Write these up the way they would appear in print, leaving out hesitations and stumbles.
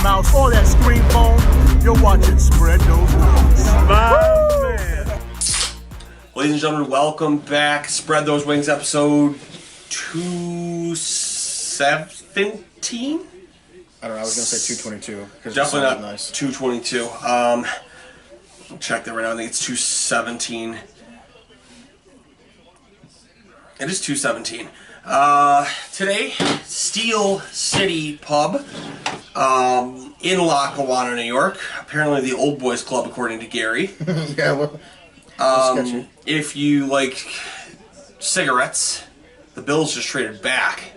mouse, or that screen phone, you're watching Spread Those Wings. My man. Ladies and gentlemen, welcome back. Spread Those Wings, episode 217? I don't know, I was going to say 222. Definitely not nice. 222. I'll check that right now. I think it's 217. It is 217. Today, Steel City Pub in Lackawanna, New York. Apparently the old boys club, according to Gary. Yeah, well, sketchy. If you like cigarettes, the Bills just traded back.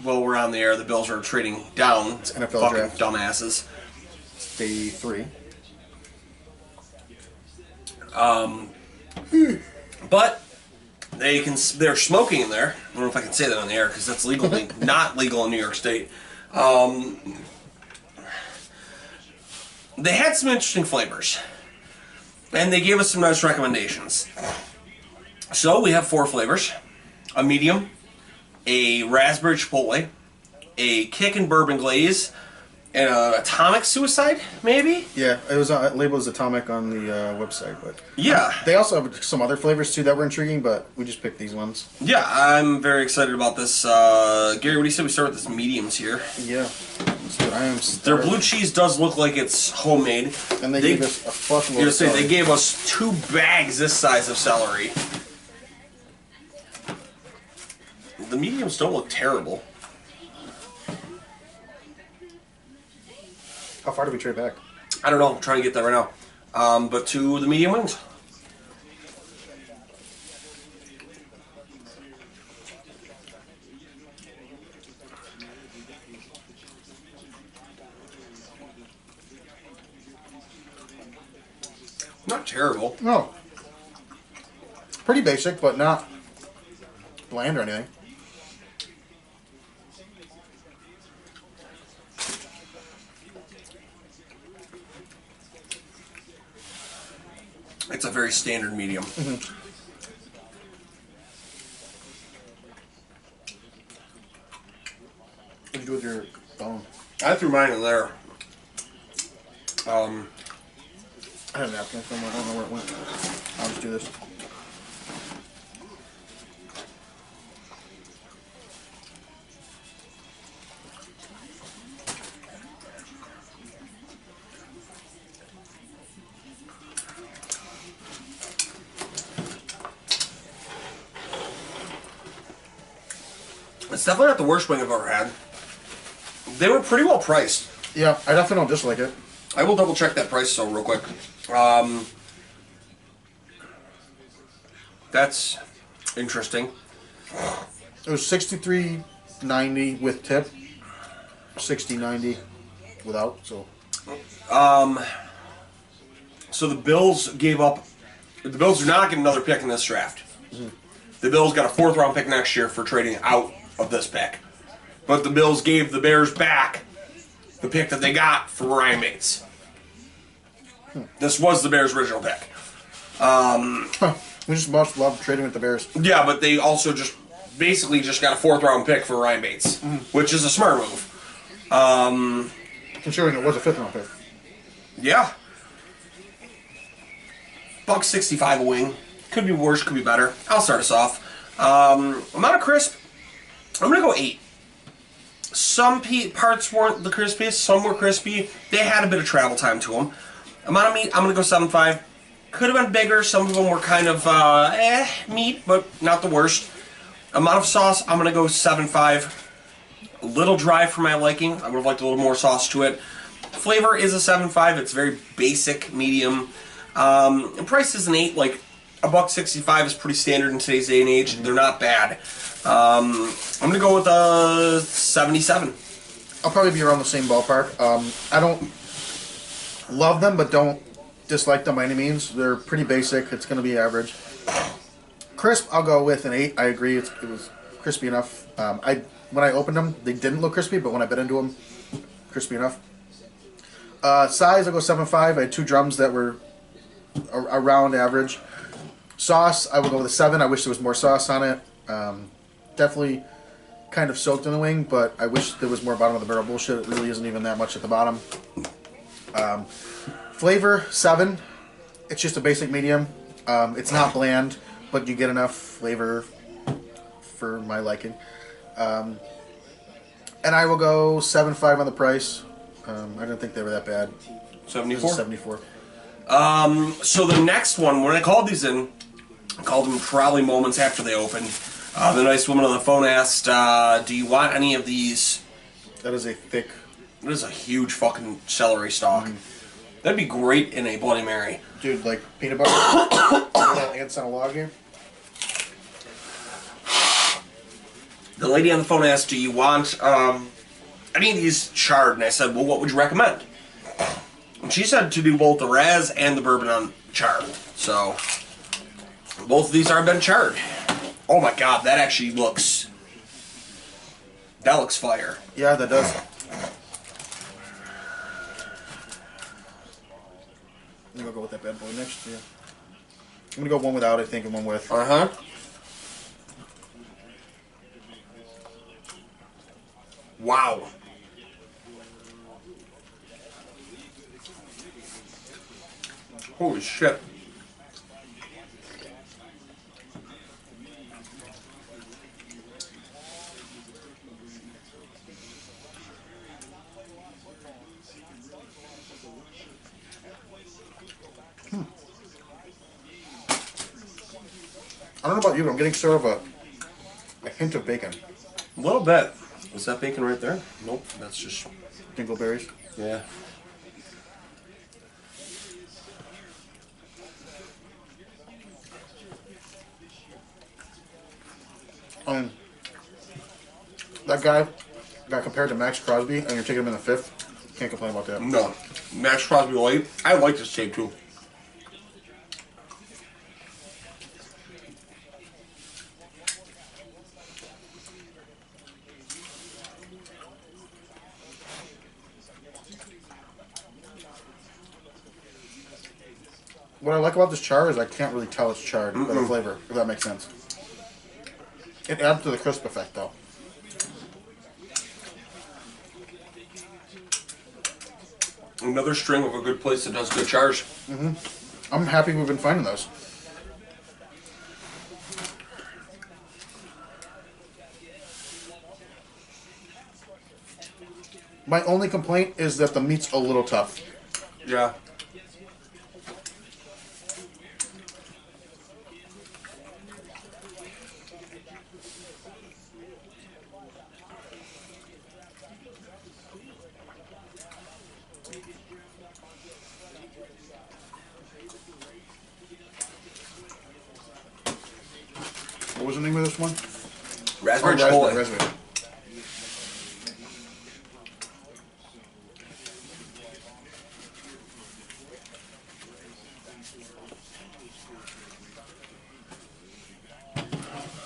Well, we're on the air. The Bills are trading down. It's NFL fucking draft. dumbasses. Day 3. But they're smoking in there. I don't know if I can say that on the air because that's legally not legal in New York State. They had some interesting flavors, and they gave us some nice recommendations. So we have 4 flavors: a medium, a raspberry chipotle, a kick and bourbon glaze, and an atomic suicide, maybe? Yeah, it was labeled as atomic on the website, but Yeah. they also have some other flavors too that were intriguing, but we just picked these ones. Yeah, I'm very excited about this. Gary, what do you say we start with this mediums here? Yeah, let's do it. I am Their starving. blue cheese does look like it's homemade. And they gave us a fucking load of They celery. gave us 2 bags this size of celery. The mediums don't look terrible. How far did we trade back? I don't know. I'm trying to get that right now. But to the medium wings. Not terrible. No. Pretty basic, but not bland or anything. It's a very standard medium. What did you do with your phone? I threw mine in there. I had a napkin somewhere. I don't know where it went. I'll just do this. It's definitely not the worst wing I've ever had. They were pretty well priced. Yeah, I definitely don't dislike it. I will double check that price though real quick. That's interesting. It was $63.90 with tip, $60.90 without. So So the Bills gave up. The Bills do not get another pick in this draft. The Bills got a 4th round pick next year for trading out of this pick. But the Bills gave the Bears back the pick that they got for Ryan Bates. This was the Bears' original pick. we just must love trading with the Bears. Yeah, but they also just basically just got a 4th round pick for Ryan Bates, which is a smart move. Considering it was a 5th round pick. Yeah. $1.65 a wing. Could be worse, could be better. I'll start us off. Amount of crisp, I'm going to go 8. Some parts weren't the crispiest, some were crispy. They had a bit of travel time to them. Amount of meat, I'm going to go 7.5. Could have been bigger. Some of them were kind of meat, but not the worst. Amount of sauce, I'm going to go 7.5. A little dry for my liking. I would have liked a little more sauce to it. Flavor is a 7.5. It's very basic, medium. And price is an 8. Like, $1.65 is pretty standard in today's day and age. They're not bad. I'm going to go with a 77. I'll probably be around the same ballpark. I don't love them, but don't dislike them by any means. They're pretty basic. It's going to be average. Crisp, I'll go with an 8. I agree. It was crispy enough. When I opened them, they didn't look crispy, but when I bit into them, crispy enough. Size, I'll go 7.5. I had 2 drums that were around average. Sauce, I would go with a 7. I wish there was more sauce on it. Definitely kind of soaked in the wing, but I wish there was more bottom of the barrel bullshit. It really isn't even that much at the bottom. Flavor 7. It's just a basic medium. It's not bland, but you get enough flavor for my liking. And I will go 7.5 on the price. I didn't think they were that bad. 74? 74. So the next one, when I called these in, I called them probably moments after they opened. The nice woman on the phone asked, do you want any of these? That is a thick... That is a huge fucking celery stalk. That'd be great in a Bloody Mary. Dude, like peanut butter. Little ants on a log here. The lady on the phone asked, do you want any of these charred? And I said, well, what would you recommend? And she said to do both the Raz and the bourbon on charred. So, both of these are been charred. Oh my god, that actually looks... That looks fire. Yeah, that does. I'm gonna go with that bad boy next. Yeah. I'm gonna go one without, I think, and one with. Uh-huh. Wow. Holy shit. I don't know about you, but I'm getting sort of a hint of bacon. A little bit. Is that bacon right there? Nope, that's just... Dingleberries. Yeah. That guy got compared to Max Crosby, and you're taking him in the 5th. Can't complain about that. No. Max Crosby Light. I like this tape too. What I like about this char is I can't really tell it's charred by the flavor, if that makes sense. It adds to the crisp effect, though. Another string of a good place that does good chars. I'm happy we've been finding those. My only complaint is that the meat's a little tough. Yeah. What was the name of this one? Raspberry Oh, Chipotle. raspberry.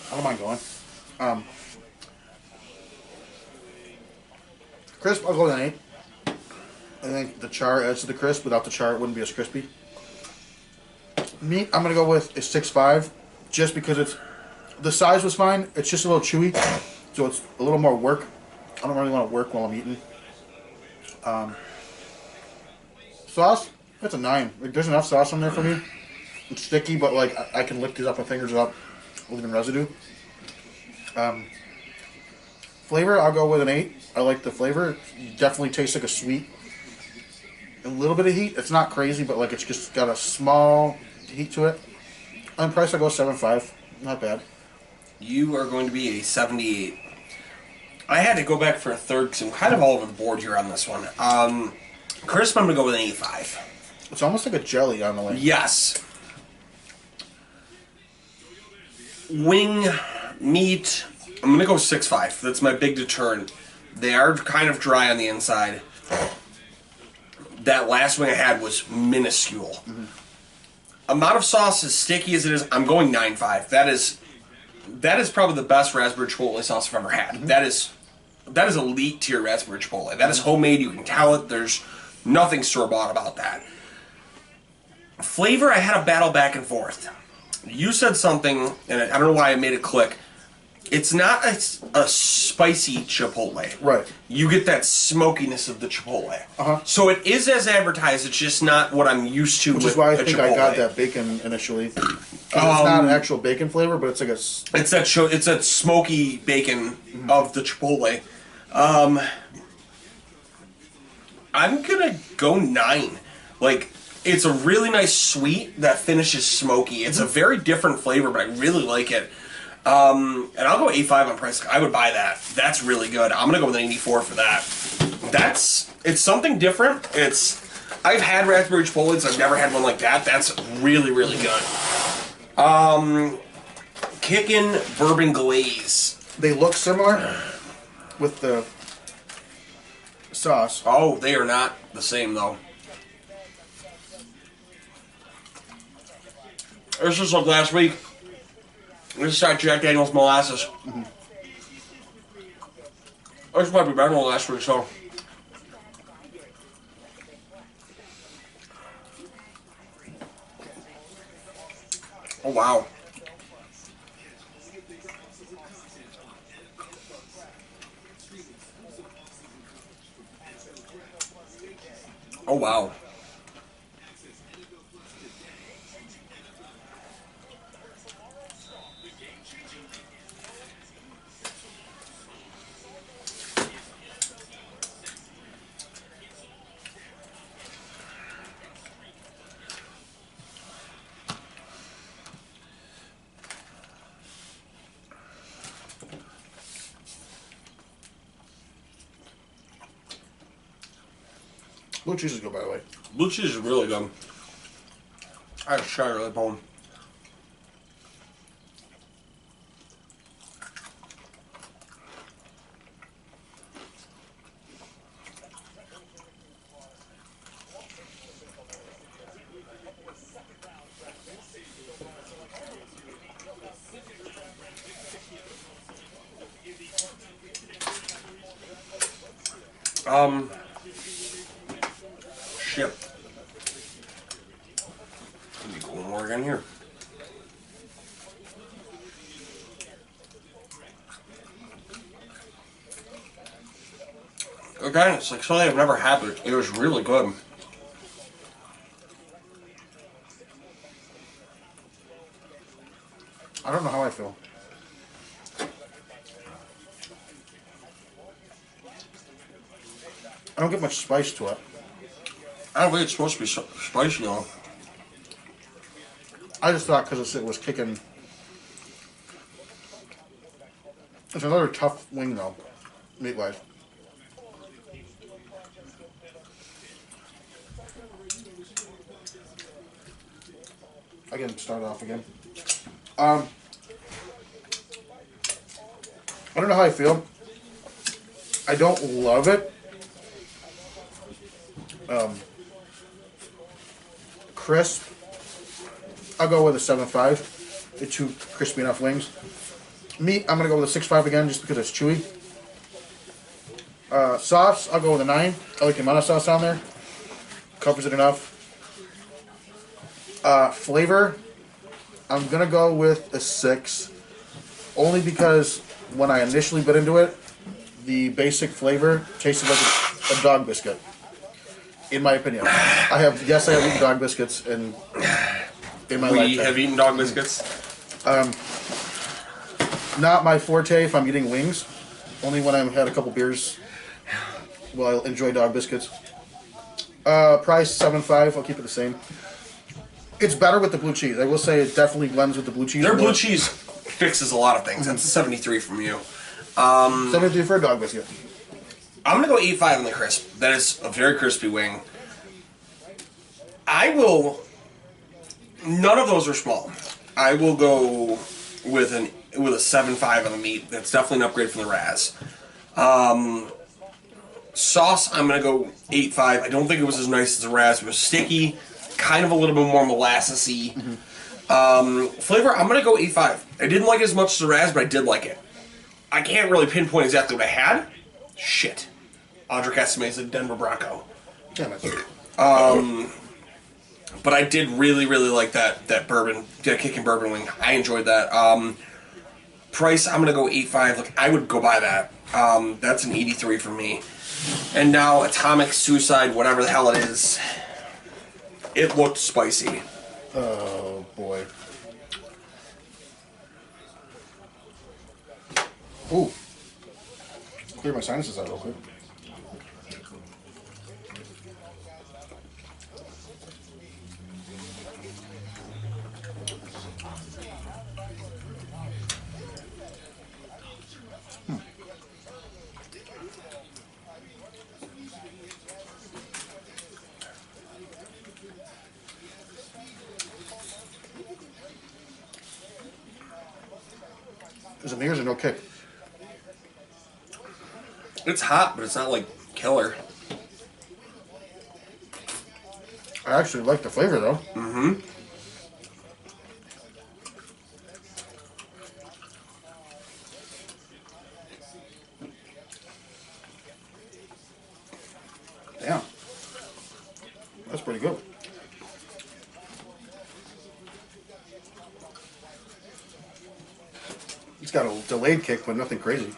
I don't mind going. Crisp, I'll go with an 8. I think the char adds to the crisp. Without the char, it wouldn't be as crispy. Meat, I'm going to go with a 6.5, just because it's... The size was fine. It's just a little chewy, so it's a little more work. I don't really want to work while I'm eating. Sauce, that's a 9. Like, there's enough sauce on there for me. It's sticky, but like I can lick these off my fingers without leaving residue. Flavor, I'll go with an 8. I like the flavor. It definitely tastes like a sweet. A little bit of heat. It's not crazy, but like it's just got a small heat to it. On price, I'll go 7.5. Not bad. You are going to be a 78. I had to go back for a third because I'm kind of all over the board here on this one. Crisp, I'm going to go with an 85. It's almost like a jelly on the wing. Yes. Wing, meat, I'm going to go 6.5. That's my big deterrent. They are kind of dry on the inside. That last wing I had was minuscule. Amount of sauce, as sticky as it is, I'm going 9.5. That is probably the best raspberry chipotle sauce I've ever had. That is elite tier raspberry chipotle. That is homemade. You can tell it. There's nothing store-bought about that. Flavor, I had a battle back and forth. You said something, and I don't know why I made it click. It's not a spicy Chipotle. Right. You get that smokiness of the Chipotle. Uh-huh. So it is as advertised. It's just not what I'm used to. Which with is why I a think Chipotle. I got that bacon initially. 'Cause it's not an actual bacon flavor, but it's like a... It's that smoky bacon of the Chipotle. I'm gonna go 9. Like, it's a really nice sweet that finishes smoky. It's a very different flavor, but I really like it. And I'll go 8.5 on price. I would buy that. That's really good. I'm gonna go with an 84 for that. It's something different. I've had raspberry Chipotles. I've never had one like that. That's really, really good. Kickin' bourbon glaze. They look similar with the sauce. Oh, they are not the same though. This is like last week. This is like Jack Daniel's molasses. Mm-hmm. This might be better than last week, so. Oh, wow. Oh, wow. Blue cheese is good, by the way. Blue cheese is really good. I just try it really bone. Shit. Let me go one more again here. Again, it's like something I've never had, but it was really good. I don't know how I feel. I don't get much spice to it. I don't think it's supposed to be spicy, though. I just thought because it was kicking. It's another tough wing, though, meat-wise. I can start off again. I don't know how I feel. I don't love it. Crisp. I'll go with a 7.5. They're two crispy enough wings. Meat, I'm gonna go with a 6.5 again, just because it's chewy. Sauce, I'll go with a 9. I like the amount of sauce on there. Covers it enough. Flavor, I'm gonna go with a 6. Only because when I initially bit into it, the basic flavor tasted like a dog biscuit. In my opinion, I have eaten dog biscuits in my lifetime. We have eaten dog biscuits. Not my forte if I'm eating wings. Only when I've had a couple beers will I enjoy dog biscuits. Price 7.5. I'll keep it the same. It's better with the blue cheese. I will say it definitely blends with the blue cheese. Their blue cheese fixes a lot of things. That's a 73 from you. 73 for a dog biscuit. I'm going to go 8.5 on the crisp. That is a very crispy wing. I will... None of those are small. I will go with a 7.5 on the meat. That's definitely an upgrade from the Raz. Sauce, I'm going to go 8.5. I don't think it was as nice as the Raz. It was sticky, kind of a little bit more molassesy. Flavor, I'm going to go 8.5. I didn't like it as much as the Raz, but I did like it. I can't really pinpoint exactly what I had. Shit. Audra Casamesa, Denver Bronco. Damn it. But I did really, really like that bourbon, that kicking bourbon wing. I enjoyed that. Price, I'm gonna go 8.5. Like I would go buy that. That's an 83 for me. And now Atomic Suicide, whatever the hell it is, it looked spicy. Oh boy. Ooh. Clear my sinuses out real quick. There's a nears and no kick. It's hot, but it's not like killer. I actually like the flavor though. Mm-hmm. Damn. That's pretty good. It's got a delayed kick, but nothing crazy.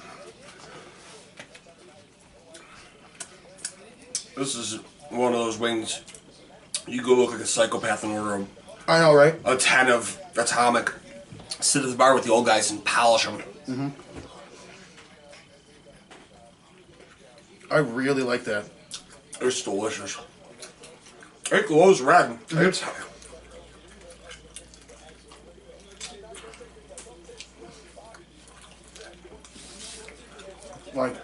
This is one of those wings. You go look like a psychopath and order I know, right? a 10 of Atomic. Sit at the bar with the old guys and polish them. Mm-hmm. I really like that. It's delicious. It glows red. It's Like,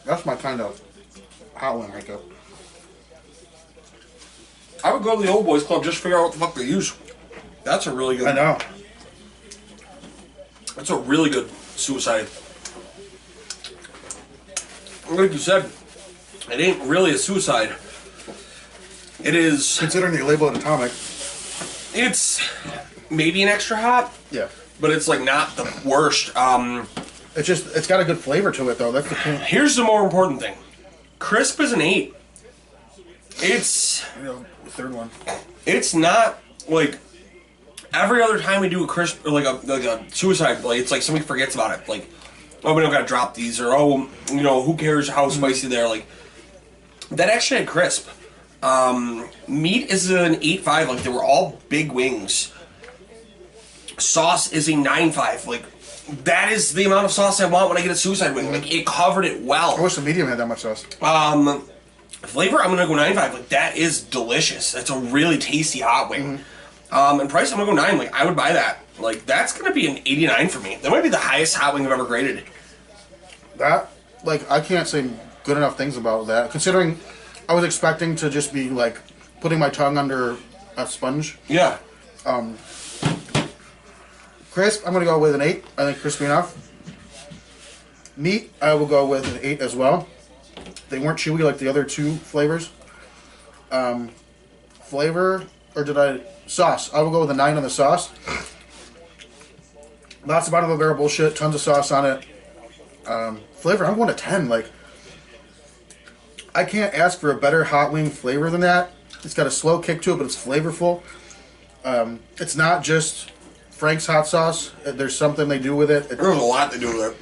that's my kind of hot one right there. I would go to the Old Boys Club just to figure out what the fuck they use. That's a really good. I know. That's a really good suicide. Like you said, it ain't really a suicide. It is. Considering they label it Atomic. It's maybe an extra hot, Yeah. but it's like not the worst. It's just, it's got a good flavor to it though. That's the point. Here's the more important thing. Crisp is an 8. It's You know, the third one. it's not like every other time we do a crisp or like a suicide, like it's like somebody forgets about it. Like, oh, we don't gotta drop these, or oh, you know, who cares how spicy they're. Like that actually had crisp. Meat is an 8.5. Like they were all big wings. Sauce is a 9.5. Like that is the amount of sauce I want when I get a suicide wing. Like it covered it I well. wish the medium had that much sauce. Flavor, I'm gonna go 9.5. Like that is delicious. That's a really tasty hot wing. And price, I'm gonna go 9. Like I would buy that. Like that's gonna be an 89 for me. That might be the highest hot wing I've ever graded. That, like, I can't say good enough things about that. Considering I was expecting to just be, like, putting my tongue under a sponge. Yeah. Crisp, I'm going to go with an 8. I think crispy enough. Meat, I will go with an 8 as well. They weren't chewy like the other two flavors. Flavor, or did I... Sauce, I will go with a 9 on the sauce. Lots of bottom of the barrel bullshit, tons of sauce on it. Flavor, I'm going to 10. Like, I can't ask for a better hot wing flavor than that. It's got a slow kick to it, but it's flavorful. It's not just Frank's hot sauce. There's something they do with it. There's a lot to do with it.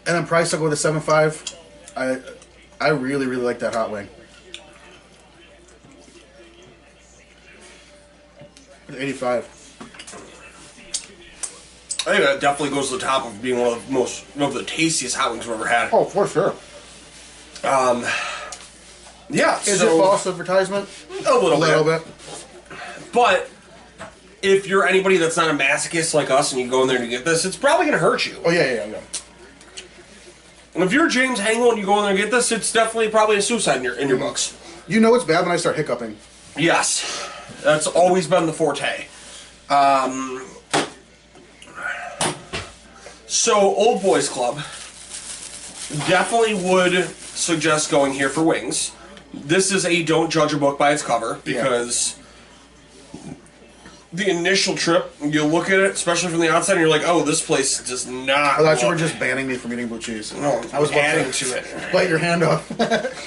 And then price, I'll go with a 7.5. I really, really like that hot wing. 85. I think that definitely goes to the top of being one of the tastiest hot wings we've ever had. Oh, for sure. Yeah, Is it false advertisement? A little bit. But if you're anybody that's not a masochist like us and you go in there to get this, it's probably going to hurt you. Oh, yeah. And if you're James Hangle and you go in there and get this, it's definitely probably a suicide in your books. You know it's bad when I start hiccuping. Yes. That's always been the forte. So, Old Boys Club definitely would suggest going here for wings. This is a don't judge a book by its cover, because the initial trip, you look at it, especially from the outside, and you're like, oh, this place does not I thought you were look- just banning me from eating blue cheese. No, I was about adding to it. Bite your hand off.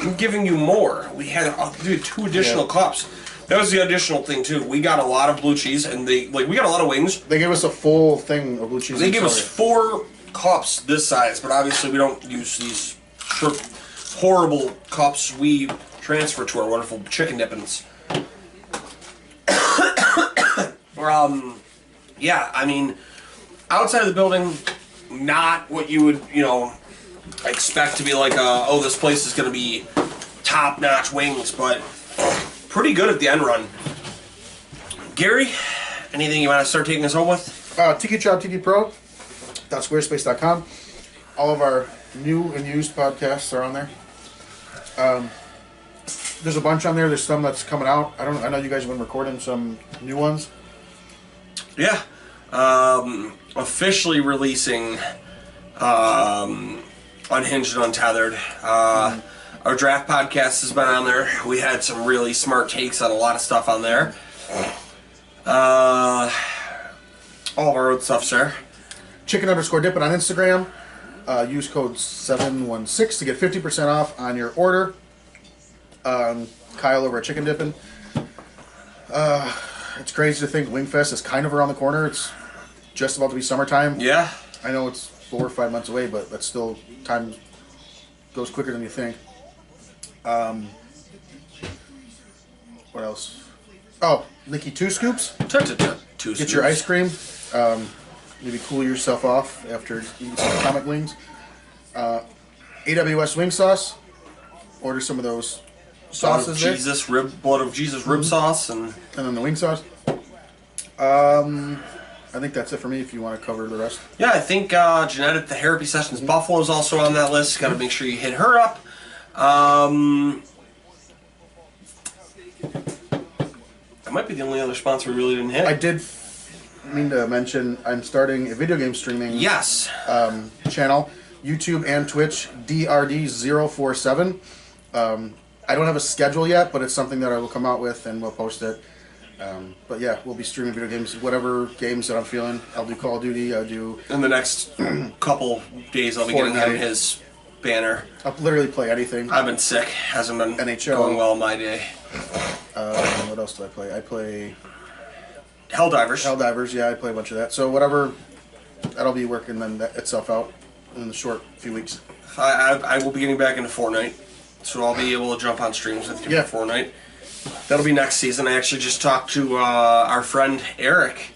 I'm giving you more. We had 2 additional cups. That was the additional thing too. We got a lot of blue cheese, and we got a lot of wings. They gave us a full thing of blue cheese. They gave us 4 cups this size, but obviously we don't use these horrible cups. We transfer to our wonderful chicken dippins. Yeah, I mean, outside of the building, not what you would, expect to be like, oh, this place is going to be top-notch wings, but pretty good at the end run. Gary, anything you want to start taking us home with? Tiki Chop TV Pro, .squarespace.com. All of our new and used podcasts are on there. There's a bunch on there. There's some that's coming out. I know you guys have been recording some new ones. Yeah. Officially releasing Unhinged and Untethered. Our draft podcast has been on there. We had some really smart takes on a lot of stuff on there. All of our old stuff's there. Chicken_dippin' on Instagram. Use code 716 to get 50% off on your order. Kyle over at Chicken Dippin'. It's crazy to think Wingfest is kind of around the corner. It's just about to be summertime. Yeah. I know it's 4 or 5 months away, but that's still, time goes quicker than you think. What else? Oh, Nikki 2 Scoops. Two Get your ice cream. Maybe cool yourself off after eating some comic wings. AWS wing sauce. Order some of those sauces there. Blood of Jesus rib sauce, and then the wing sauce. I think that's it for me if you want to cover the rest. Yeah, I think Jeanette at the Therapy Sessions Buffalo is also on that list. Got to make sure you hit her up. That might be the only other sponsor we really didn't hit. I did mean to mention I'm starting a video game streaming channel, YouTube and Twitch, DRD047. I don't have a schedule yet, but it's something that I will come out with and we'll post it. But yeah, we'll be streaming video games, whatever games that I'm feeling. I'll do Call of Duty, I'll do... In the next couple days, I'll be getting him his banner. I'll literally play anything. I've been sick. Hasn't been NHL. Going well my day. What else do I play? I play... Helldivers, yeah, I play a bunch of that. So whatever, that'll be working then itself out in the short few weeks. I will be getting back into Fortnite, so I'll be able to jump on streams with you for Fortnite. That'll be next season. I actually just talked to our friend Eric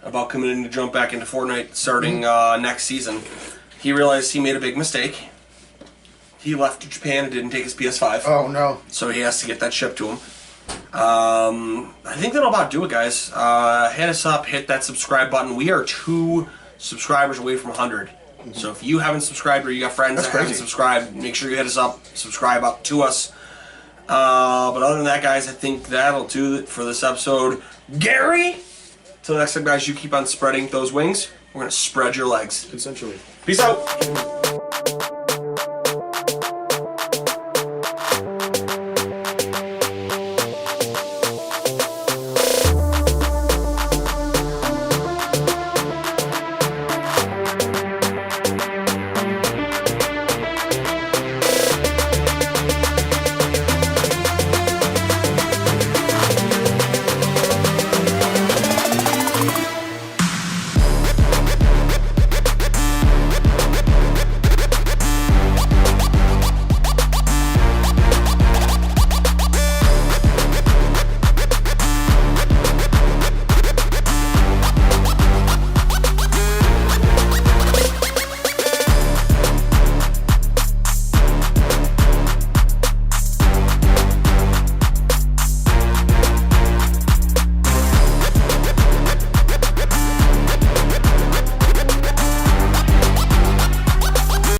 about coming in to jump back into Fortnite starting next season. He realized he made a big mistake. He left to Japan and didn't take his PS5. Oh no. So he has to get that shipped to him. I think that'll about do it, guys. Hit us up, hit that subscribe button. We are 2 subscribers away from 100. So if you haven't subscribed or you got friends that haven't subscribed, make sure you hit us up, subscribe up to us. But other than that, guys, I think that'll do it for this episode. Gary, till next time, guys, you keep on spreading those wings. We're going to spread your legs. Consensually. Peace out.